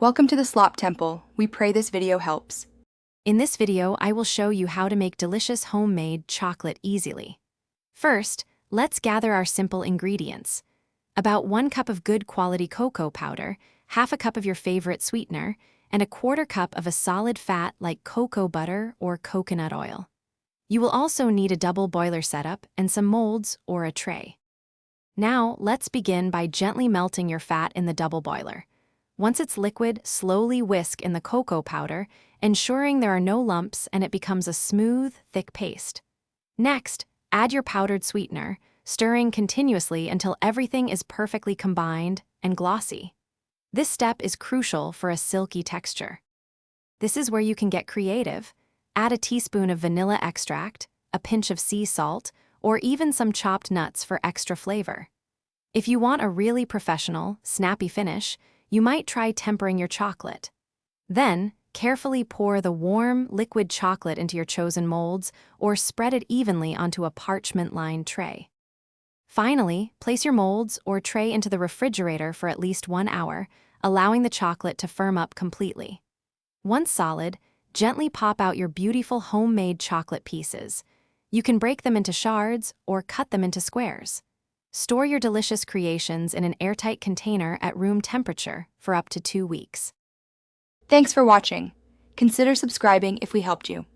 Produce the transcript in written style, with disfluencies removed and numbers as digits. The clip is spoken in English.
Welcome to the Slop Temple. We pray this video helps. In this video, I will show you how to make delicious homemade chocolate easily. First, let's gather our simple ingredients. About 1 cup of good quality cocoa powder, half a cup of your favorite sweetener, and 1/4 cup of a solid fat like cocoa butter or coconut oil. You will also need a double boiler setup and some molds or a tray. Now, let's begin by gently melting your fat in the double boiler. Once it's liquid, slowly whisk in the cocoa powder, ensuring there are no lumps and it becomes a smooth, thick paste. Next, add your powdered sweetener, stirring continuously until everything is perfectly combined and glossy. This step is crucial for a silky texture. This is where you can get creative. Add a teaspoon of vanilla extract, a pinch of sea salt, or even some chopped nuts for extra flavor. If you want a really professional, snappy finish, you might try tempering your chocolate. Then, carefully pour the warm, liquid chocolate into your chosen molds or spread it evenly onto a parchment-lined tray. Finally, place your molds or tray into the refrigerator for at least 1 hour, allowing the chocolate to firm up completely. Once solid, gently pop out your beautiful homemade chocolate pieces. You can break them into shards or cut them into squares. Store your delicious creations in an airtight container at room temperature for up to 2 weeks. Thanks for watching. Consider subscribing if we helped you.